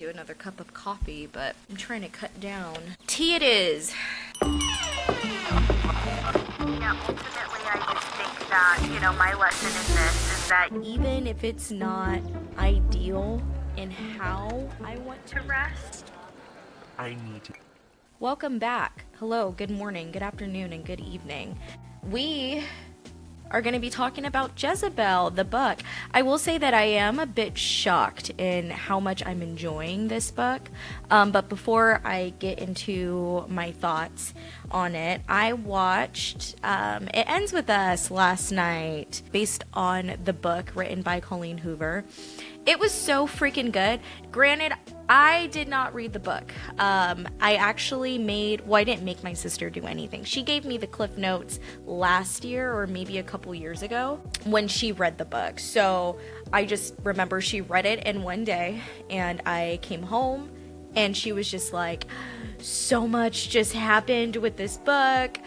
Do another cup of coffee, but I'm trying to cut down. Tea it is. Yeah, ultimately, I just think that, my lesson in this is that Even if it's not ideal in how I want to rest. I need to. Welcome back. Hello, good morning, good afternoon, and good evening. We are going to be talking about Jezebel, the book. I will say that I am a bit shocked in how much I'm enjoying this book. But before I get into my thoughts on it, I watched It Ends With Us last night, based on the book written by Colleen Hoover. It was so freaking good. Granted, I did not read the book. I didn't make my sister do anything. She gave me the Cliff Notes last year or maybe a couple years ago when she read the book. So I just remember she read it in one day and I came home and she was just like, so much just happened with this book.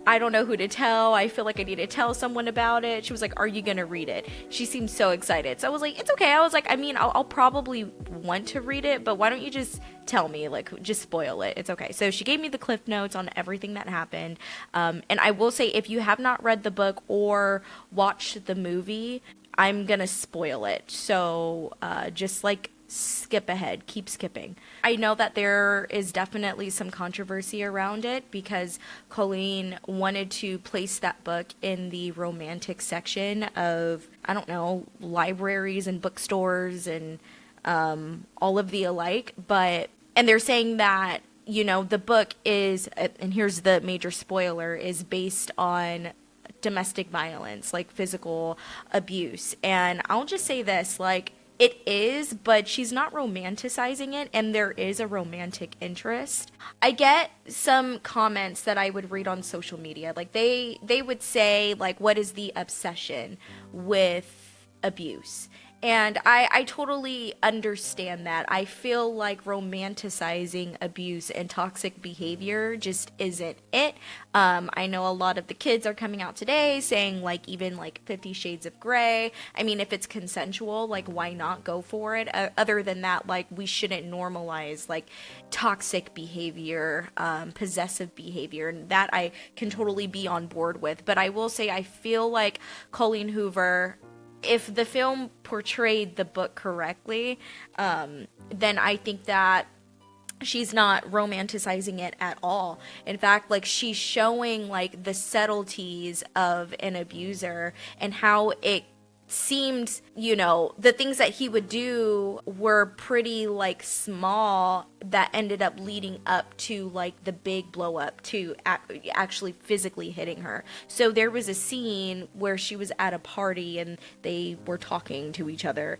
I don't know who to tell. I feel like I need to tell someone about it. She was like, are you going to read it? She seemed so excited. So I was like, it's okay. I was like, I'll probably want to read it, but why don't you just tell me, like, just spoil it. It's okay. So she gave me the Cliff Notes on everything that happened. And I will say, if you have not read the book or watched the movie, I'm going to spoil it. So just like skip ahead, keep skipping. I know that there is definitely some controversy around it because Colleen wanted to place that book in the romantic section of, I don't know, libraries and bookstores and all of the alike. And they're saying that, the book is, and here's the major spoiler, is based on domestic violence, like physical abuse. And I'll just say this, like, it is, but she's not romanticizing it, and there is a romantic interest. I get some comments that I would read on social media. Like, they would say, like, what is the obsession with abuse? And I totally understand that. I feel like romanticizing abuse and toxic behavior just isn't it. I know a lot of the kids are coming out today saying, like, even like 50 Shades of Grey. I mean, if it's consensual, like, why not go for it? Other than that, like, we shouldn't normalize like toxic behavior, possessive behavior. And that I can totally be on board with. But I will say, I feel like Colleen Hoover, if the film portrayed the book correctly, then I think that she's not romanticizing it at all. In fact, like, she's showing like the subtleties of an abuser and how it seemed, the things that he would do were pretty like small that ended up leading up to like the big blow up to actually physically hitting her. So there was a scene where she was at a party and they were talking to each other.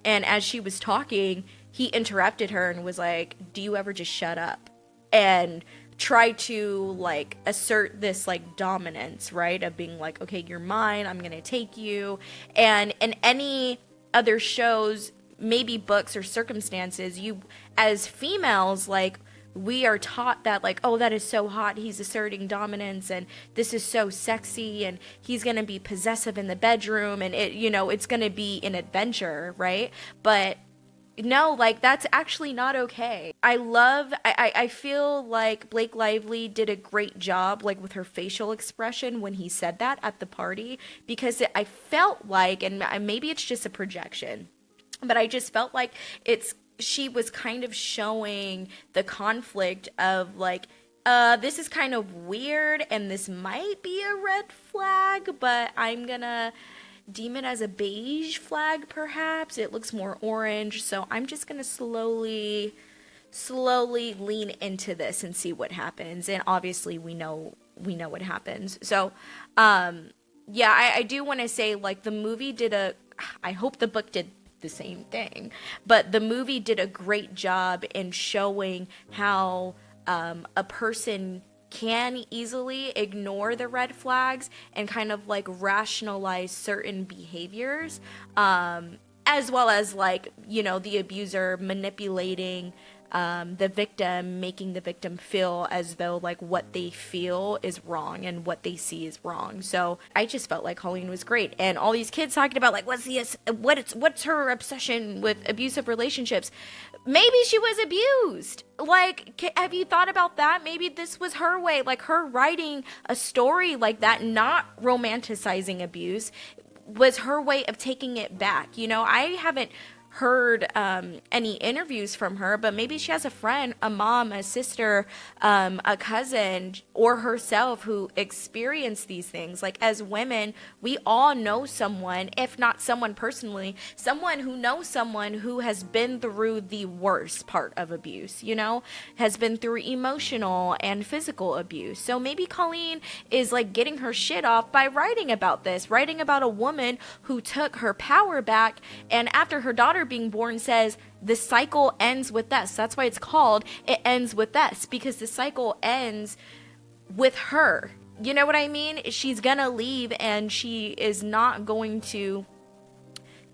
And as she was talking, he interrupted her and was like, do you ever just shut up? And try to like assert this like dominance, right? Of being like, okay, you're mine, I'm gonna take you. And in any other shows, maybe books or circumstances, you as females, like, we are taught that, like, oh, that is so hot, he's asserting dominance and this is so sexy and he's gonna be possessive in the bedroom and it's gonna be an adventure, right? But no, like, that's actually not okay. I feel like Blake Lively did a great job, like, with her facial expression when he said that at the party, because I felt like, and maybe it's just a projection, but I just felt like she was kind of showing the conflict of, like, this is kind of weird and this might be a red flag, but I'm gonna deem it as a beige flag, perhaps. It looks more orange, so I'm just gonna slowly lean into this and see what happens. And obviously we know what happens. So yeah, I do want to say, like, the movie I hope the book did the same thing, but the movie did a great job in showing how a person can easily ignore the red flags and kind of like rationalize certain behaviors as well as like, you know, the abuser manipulating the victim, making the victim feel as though like what they feel is wrong and what they see is wrong. So I just felt like Colleen was great, and all these kids talking about like what's her obsession with abusive relationships. Maybe she was abused. Like, have you thought about that? Maybe this was her way, like her writing a story like that, not romanticizing abuse, was her way of taking it back. You know, I haven't heard any interviews from her, but maybe she has a friend, a mom, a sister, a cousin, or herself who experienced these things. Like, as women, we all know someone, if not someone personally, someone who knows someone who has been through the worst part of abuse, you know, has been through emotional and physical abuse. So maybe Colleen is like getting her shit off by writing about this, writing about a woman who took her power back, and after her daughter being born says the cycle ends with us. That's why it's called It Ends With Us, because the cycle ends with her. You know what I mean? She's gonna leave, and she is not going to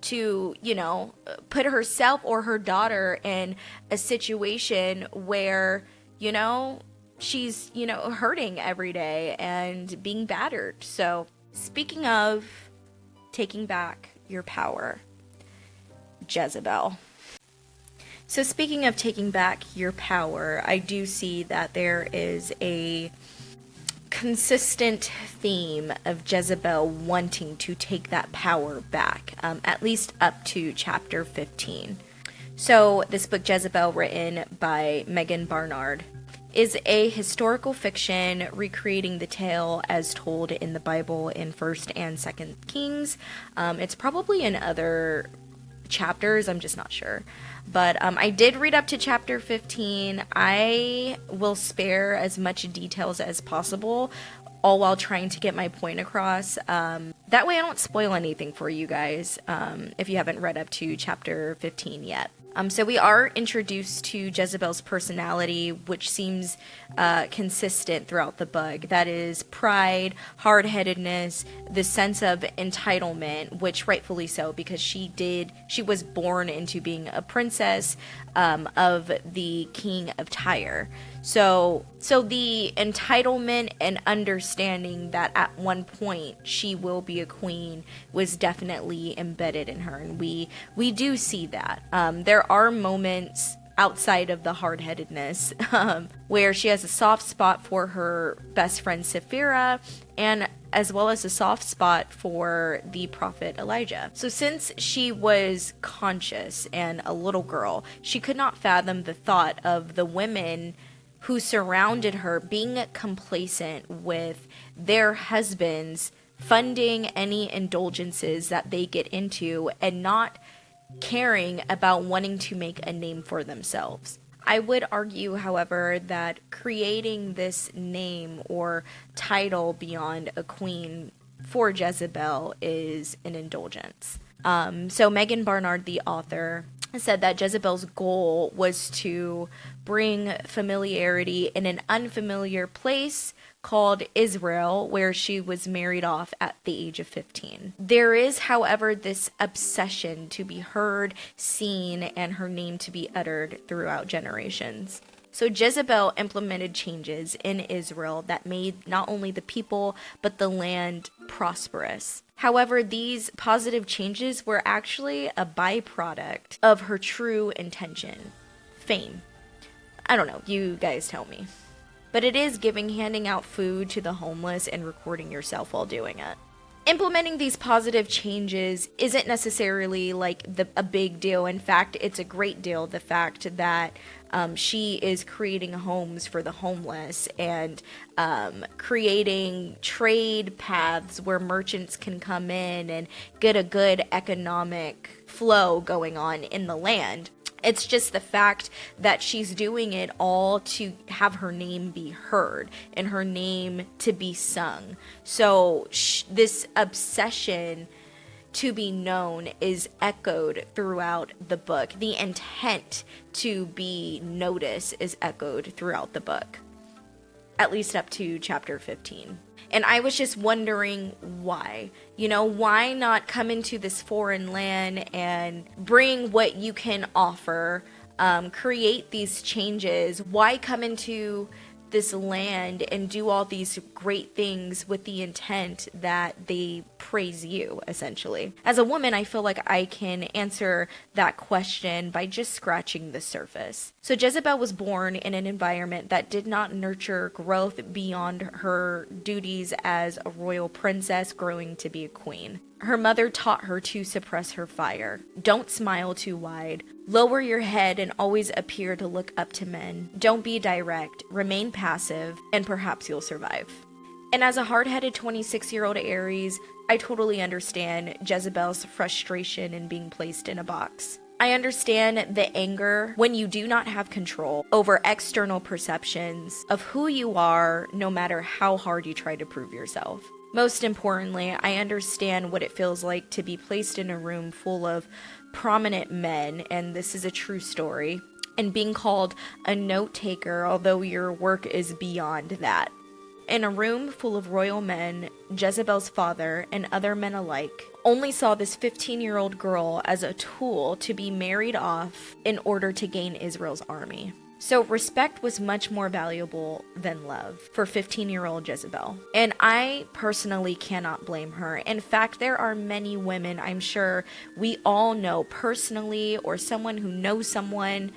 you know, put herself or her daughter in a situation where, you know, she's, you know, hurting every day and being battered. So speaking of taking back your power, Jezebel. So speaking of taking back your power, I do see that there is a consistent theme of Jezebel wanting to take that power back, at least up to chapter 15. So this book, Jezebel, written by Megan Barnard, is a historical fiction recreating the tale as told in the Bible in 1st and 2nd Kings. It's probably in other chapters, I'm just not sure, but I did read up to chapter 15. I will spare as much details as possible, all while trying to get my point across. That way I don't spoil anything for you guys if you haven't read up to chapter 15 yet. So we are introduced to Jezebel's personality, which seems consistent throughout the book. That is pride, hard-headedness, the sense of entitlement, which rightfully so, because she was born into being a princess of the king of Tyre. So the entitlement and understanding that at one point she will be a queen was definitely embedded in her, and we do see that. There are moments outside of the hard-headedness where she has a soft spot for her best friend Sapphira, and as well as a soft spot for the prophet Elijah. So since she was conscious and a little girl, she could not fathom the thought of the women who surrounded her being complacent with their husbands funding any indulgences that they get into and not caring about wanting to make a name for themselves. I would argue, however, that creating this name or title beyond a queen for Jezebel is an indulgence. So Megan Barnard, the author, said that Jezebel's goal was to bring familiarity in an unfamiliar place called Israel, where she was married off at the age of 15. There is, however, this obsession to be heard, seen, and her name to be uttered throughout generations. So Jezebel implemented changes in Israel that made not only the people, but the land prosperous. However, these positive changes were actually a byproduct of her true intention: fame. I don't know, you guys tell me. But it is handing out food to the homeless and recording yourself while doing it. Implementing these positive changes isn't necessarily like a big deal. In fact, it's a great deal, the fact that she is creating homes for the homeless and creating trade paths where merchants can come in and get a good economic flow going on in the land. It's just the fact that she's doing it all to have her name be heard and her name to be sung. So this obsession to be known is echoed throughout the book. The intent to be noticed is echoed throughout the book, at least up to chapter 15. And I was just wondering why. You know, why not come into this foreign land and bring what you can offer, create these changes? Why come into this land and do all these great things with the intent that they praise you, essentially? As a woman, I feel like I can answer that question by just scratching the surface. So Jezebel was born in an environment that did not nurture growth beyond her duties as a royal princess growing to be a queen. Her mother taught her to suppress her fire. Don't smile too wide. Lower your head and always appear to look up to men. Don't be direct. Remain passive, and perhaps you'll survive. And as a hard-headed 26-year-old Aries, I totally understand Jezebel's frustration in being placed in a box. I understand the anger when you do not have control over external perceptions of who you are, no matter how hard you try to prove yourself. Most importantly, I understand what it feels like to be placed in a room full of prominent men, and this is a true story, and being called a note taker, although your work is beyond that. In a room full of royal men, Jezebel's father and other men alike only saw this 15-year-old girl as a tool to be married off in order to gain Israel's army. So respect was much more valuable than love for 15-year-old Jezebel. And I personally cannot blame her. In fact, there are many women I'm sure we all know personally, or someone who knows someone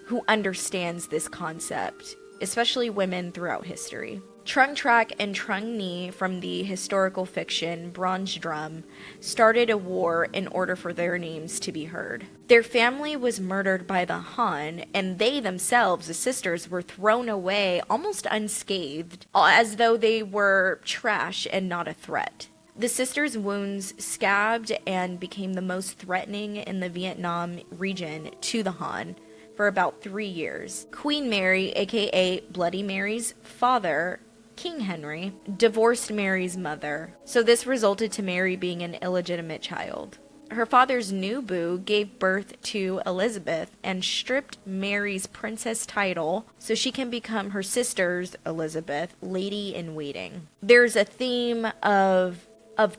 who understands this concept, especially women throughout history. Trung Trac and Trung Nhi from the historical fiction Bronze Drum started a war in order for their names to be heard. Their family was murdered by the Han, and they themselves, the sisters, were thrown away almost unscathed, as though they were trash and not a threat. The sisters' wounds scabbed and became the most threatening in the Vietnam region to the Han for about 3 years. Queen Mary, aka Bloody Mary's father, King Henry, divorced Mary's mother, so this resulted to Mary being an illegitimate child. Her father's new boo gave birth to Elizabeth and stripped Mary's princess title so she can become her sister's, Elizabeth, lady in waiting. There's a theme of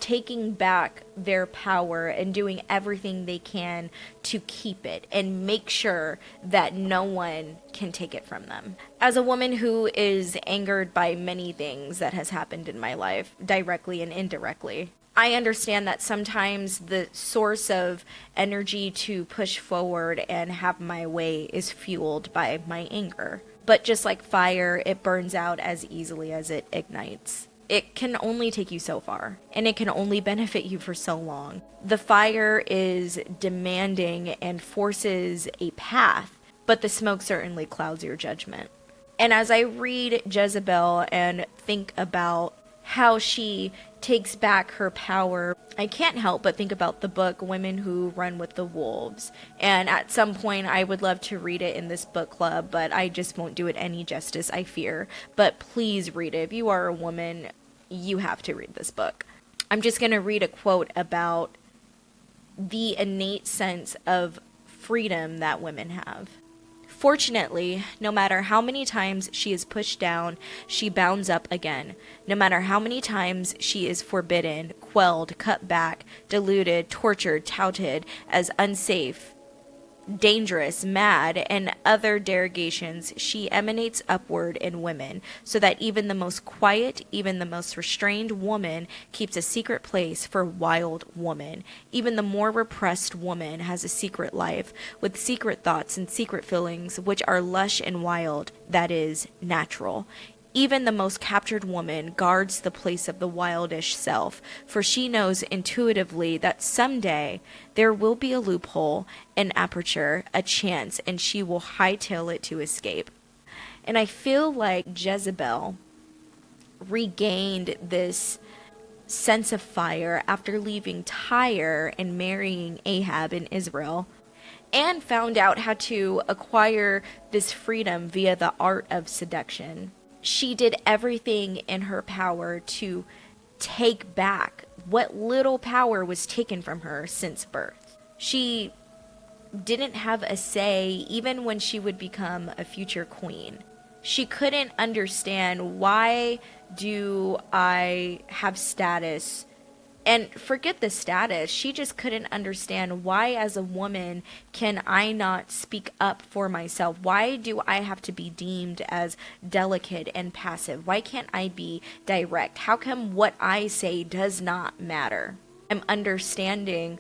taking back their power and doing everything they can to keep it and make sure that no one can take it from them. As a woman who is angered by many things that has happened in my life, directly and indirectly, I understand that sometimes the source of energy to push forward and have my way is fueled by my anger. But just like fire, it burns out as easily as it ignites. It can only take you so far, and it can only benefit you for so long. The fire is demanding and forces a path, but the smoke certainly clouds your judgment. And as I read Jezebel and think about how she takes back her power, I can't help but think about the book Women Who Run with the Wolves. And at some point I would love to read it in this book club, but I just won't do it any justice, I fear. But please read it. If you are a woman, you have to read this book. I'm just going to read a quote about the innate sense of freedom that women have. Fortunately, no matter how many times she is pushed down, she bounds up again. No matter how many times she is forbidden, quelled, cut back, diluted, tortured, touted as unsafe, dangerous, mad, and other derogations, she emanates upward in women, so that even the most quiet, even the most restrained woman keeps a secret place for wild woman. Even the more repressed woman has a secret life, with secret thoughts and secret feelings, which are lush and wild, that is, natural. Even the most captured woman guards the place of the wildish self, for she knows intuitively that someday there will be a loophole, an aperture, a chance, and she will hightail it to escape. And I feel like Jezebel regained this sense of fire after leaving Tyre and marrying Ahab in Israel, and found out how to acquire this freedom via the art of seduction. She did everything in her power to take back what little power was taken from her since birth. She didn't have a say even when she would become a future queen. She couldn't understand, why do I have status? And forget the status, she just couldn't understand, why as a woman can I not speak up for myself? Why do I have to be deemed as delicate and passive? Why can't I be direct? How come what I say does not matter? I'm understanding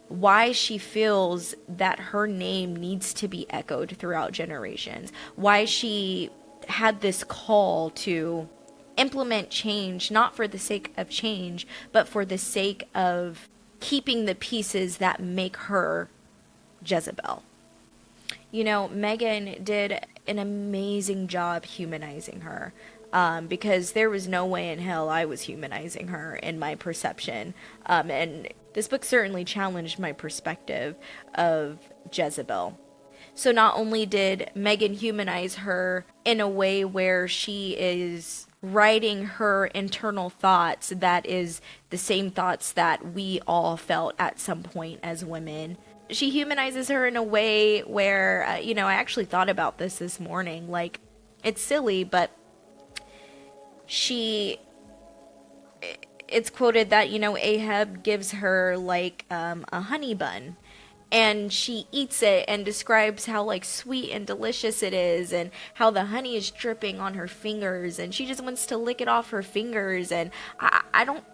why she feels that her name needs to be echoed throughout generations, why she had this call to implement change, not for the sake of change, but for the sake of keeping the pieces that make her Jezebel. You know, Megan did an amazing job humanizing her. Because there was no way in hell I was humanizing her in my perception. And this book certainly challenged my perspective of Jezebel. So not only did Megan humanize her in a way where she is writing her internal thoughts, that is the same thoughts that we all felt at some point as women. She humanizes her in a way where, I actually thought about this morning. Like, it's silly, but it's quoted that, Ahab gives her like a honey bun, and she eats it and describes how like sweet and delicious it is, and how the honey is dripping on her fingers, and she just wants to lick it off her fingers. And I don't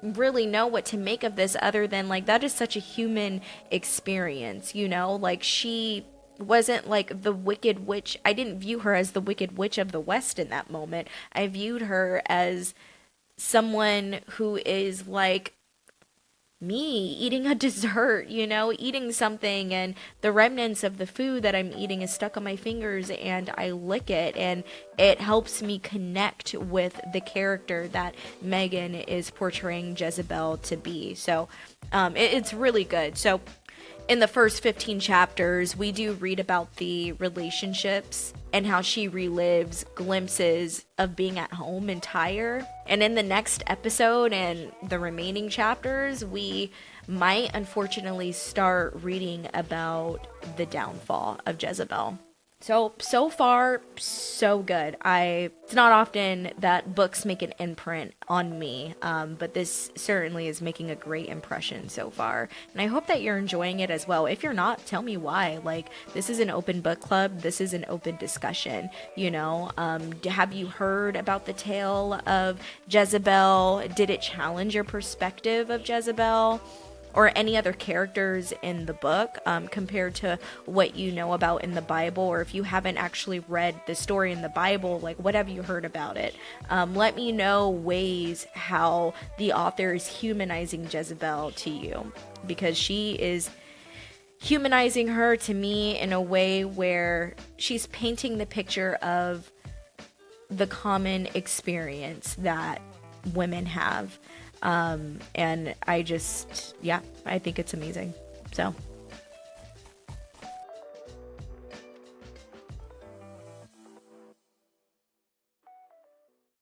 really know what to make of this, other than like, that is such a human experience, like she wasn't like the wicked witch. I didn't view her as the wicked witch of the West in that moment. I viewed her as someone who is like me, eating a dessert, eating something, and the remnants of the food that I'm eating is stuck on my fingers, and I lick it, and it helps me connect with the character that Megan is portraying Jezebel to be. So it's really good. So in the first 15 chapters, we do read about the relationships and how she relives glimpses of being at home in Tyre. And in the next episode and the remaining chapters, we might unfortunately start reading about the downfall of Jezebel. So far, so good. It's not often that books make an imprint on me, but this certainly is making a great impression so far. And I hope that you're enjoying it as well. If you're not, tell me why. Like, this is an open book club. This is an open discussion, have you heard about the tale of Jezebel? Did it challenge your perspective of Jezebel? Or any other characters in the book, compared to what you know about in the Bible? Or if you haven't actually read the story in the Bible, like, what have you heard about it? Let me know ways how the author is humanizing Jezebel to you, because she is humanizing her to me in a way where she's painting the picture of the common experience that women have. And I think it's amazing. So